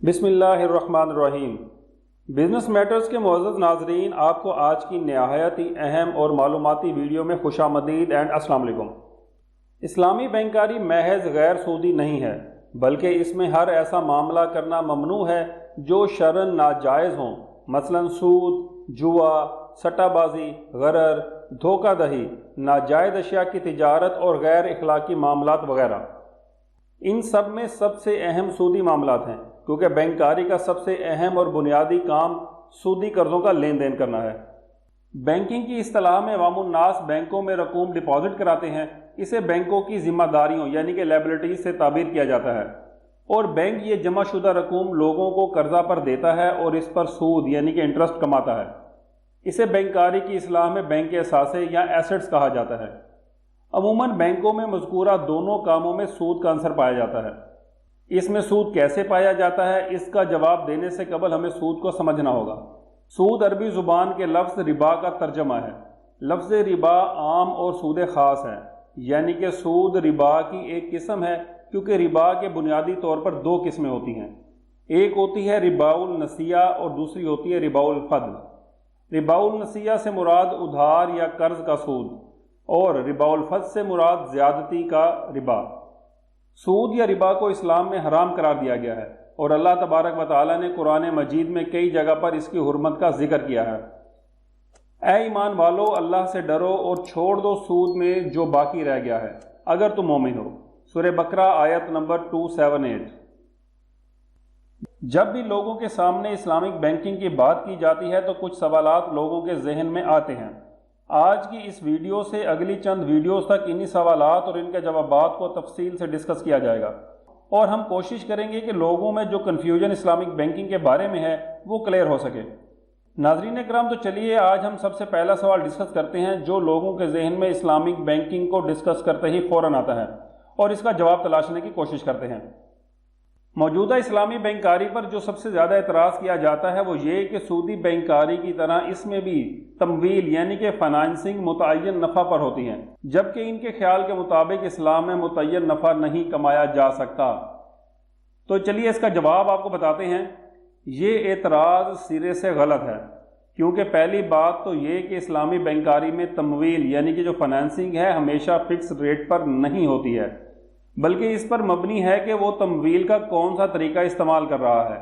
بسم اللہ الرحمن الرحیم۔ بزنس میٹرز کے معزز ناظرین، آپ کو آج کی نہایت ہی اہم اور معلوماتی ویڈیو میں خوش آمدید اینڈ السلام علیکم۔ اسلامی بینکاری محض غیر سودی نہیں ہے، بلکہ اس میں ہر ایسا معاملہ کرنا ممنوع ہے جو شرعاً ناجائز ہوں، مثلا سود، جوا، سٹہ بازی، غرر، دھوکہ دہی، ناجائز اشیاء کی تجارت اور غیر اخلاقی معاملات وغیرہ۔ ان سب میں سب سے اہم سودی معاملات ہیں، کیونکہ بینکاری کا سب سے اہم اور بنیادی کام سودی قرضوں کا لین دین کرنا ہے۔ بینکنگ کی اصطلاح میں عوام الناس بینکوں میں رقوم ڈپازٹ کراتے ہیں، اسے بینکوں کی ذمہ داریوں یعنی کہ لائبلٹیز سے تعبیر کیا جاتا ہے، اور بینک یہ جمع شدہ رقوم لوگوں کو قرضہ پر دیتا ہے اور اس پر سود یعنی کہ انٹرسٹ کماتا ہے۔ اسے بینکاری کی اصطلاح میں بینک کے اثاثے یا ایسٹس کہا جاتا ہے۔ عموماً بینکوں میں مذکورہ دونوں کاموں میں سود کا عنصر پایا جاتا ہے۔ اس میں سود کیسے پایا جاتا ہے، اس کا جواب دینے سے قبل ہمیں سود کو سمجھنا ہوگا۔ سود عربی زبان کے لفظ ربا کا ترجمہ ہے۔ لفظ ربا عام اور سود خاص ہے، یعنی کہ سود ربا کی ایک قسم ہے، کیونکہ ربا کے بنیادی طور پر دو قسمیں ہوتی ہیں۔ ایک ہوتی ہے ربا النسیہ اور دوسری ہوتی ہے ربا الفضل۔ ربا النسیہ سے مراد ادھار یا قرض کا سود، اور ربا الفضل سے مراد زیادتی کا ربا۔ سود یا ربا کو اسلام میں حرام قرار دیا گیا ہے، اور اللہ تبارک و تعالیٰ نے قرآن مجید میں کئی جگہ پر اس کی حرمت کا ذکر کیا ہے۔ اے ایمان والو، اللہ سے ڈرو اور چھوڑ دو سود میں جو باقی رہ گیا ہے، اگر تم مومن ہو۔ سورہ بقرہ آیت نمبر 278۔ جب بھی لوگوں کے سامنے اسلامک بینکنگ کی بات کی جاتی ہے تو کچھ سوالات لوگوں کے ذہن میں آتے ہیں۔ آج کی اس ویڈیو سے اگلی چند ویڈیوز تک انہی سوالات اور ان کے جوابات کو تفصیل سے ڈسکس کیا جائے گا، اور ہم کوشش کریں گے کہ لوگوں میں جو کنفیوژن اسلامک بینکنگ کے بارے میں ہے وہ کلیئر ہو سکے۔ ناظرین اکرام، تو چلیے آج ہم سب سے پہلا سوال ڈسکس کرتے ہیں جو لوگوں کے ذہن میں اسلامک بینکنگ کو ڈسکس کرتے ہی فوراً آتا ہے، اور اس کا جواب تلاشنے کی کوشش کرتے ہیں۔ موجودہ اسلامی بینکاری پر جو سب سے زیادہ اعتراض کیا جاتا ہے وہ یہ کہ سودی بینکاری کی طرح اس میں بھی تمویل یعنی کہ فائنانسنگ متعین نفع پر ہوتی ہے، جبکہ ان کے خیال کے مطابق اسلام میں متعین نفع نہیں کمایا جا سکتا۔ تو چلیے اس کا جواب آپ کو بتاتے ہیں۔ یہ اعتراض سرے سے غلط ہے، کیونکہ پہلی بات تو یہ کہ اسلامی بینکاری میں تمویل یعنی کہ جو فائنانسنگ ہے ہمیشہ فکس ریٹ پر نہیں ہوتی ہے، بلکہ اس پر مبنی ہے کہ وہ تمویل کا کون سا طریقہ استعمال کر رہا ہے۔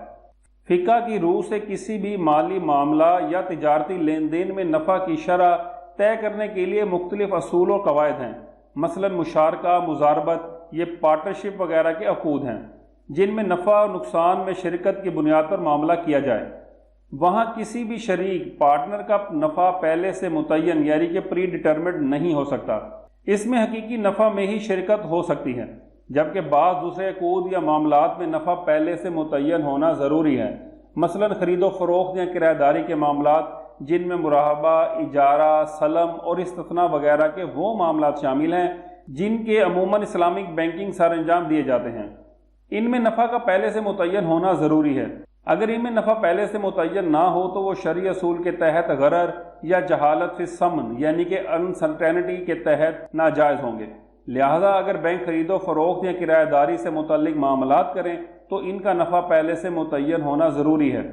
فقہ کی روح سے کسی بھی مالی معاملہ یا تجارتی لین دین میں نفع کی شرح طے کرنے کے لیے مختلف اصول و قواعد ہیں، مثلا مشارکہ، مضاربت، یہ پارٹنرشپ وغیرہ کے عقود ہیں جن میں نفع و نقصان میں شرکت کی بنیاد پر معاملہ کیا جائے۔ وہاں کسی بھی شریک پارٹنر کا نفع پہلے سے متعین یعنی کہ پری ڈٹرمنڈ نہیں ہو سکتا۔ اس میں حقیقی نفع میں ہی شرکت ہو سکتی ہے، جبکہ بعض دوسرے عقود یا معاملات میں نفع پہلے سے متعین ہونا ضروری ہے، مثلا خرید و فروخت یا کرایہ داری کے معاملات جن میں مراہبہ، اجارہ، سلم اور استثناء وغیرہ کے وہ معاملات شامل ہیں جن کے عموماً اسلامک بینکنگ سر انجام دیے جاتے ہیں۔ ان میں نفع کا پہلے سے متعین ہونا ضروری ہے۔ اگر ان میں نفع پہلے سے متعین نہ ہو تو وہ شرعی اصول کے تحت غرر یا جہالت فی الثمن یعنی کہ انسرٹینٹی کے تحت ناجائز ہوں گے۔ لہذا اگر بینک خرید و فروخت یا کرایہ داری سے متعلق معاملات کریں تو ان کا نفع پہلے سے متعین ہونا ضروری ہے۔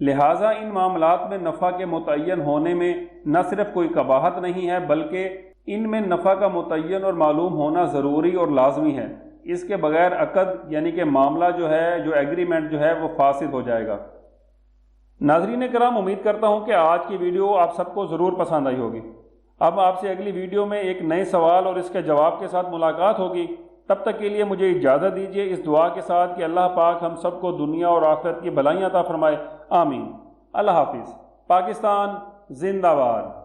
لہذا ان معاملات میں نفع کے متعین ہونے میں نہ صرف کوئی قباحت نہیں ہے، بلکہ ان میں نفع کا متعین اور معلوم ہونا ضروری اور لازمی ہے۔ اس کے بغیر عقد یعنی کہ معاملہ جو ایگریمنٹ جو ہے وہ فاسد ہو جائے گا۔ ناظرین کرام، امید کرتا ہوں کہ آج کی ویڈیو آپ سب کو ضرور پسند آئی ہوگی۔ اب آپ سے اگلی ویڈیو میں ایک نئے سوال اور اس کے جواب کے ساتھ ملاقات ہوگی۔ تب تک کے لیے مجھے اجازت دیجیے اس دعا کے ساتھ کہ اللہ پاک ہم سب کو دنیا اور آخرت کی بھلائیاں عطا فرمائے، آمین۔ اللہ حافظ۔ پاکستان زندہ باد۔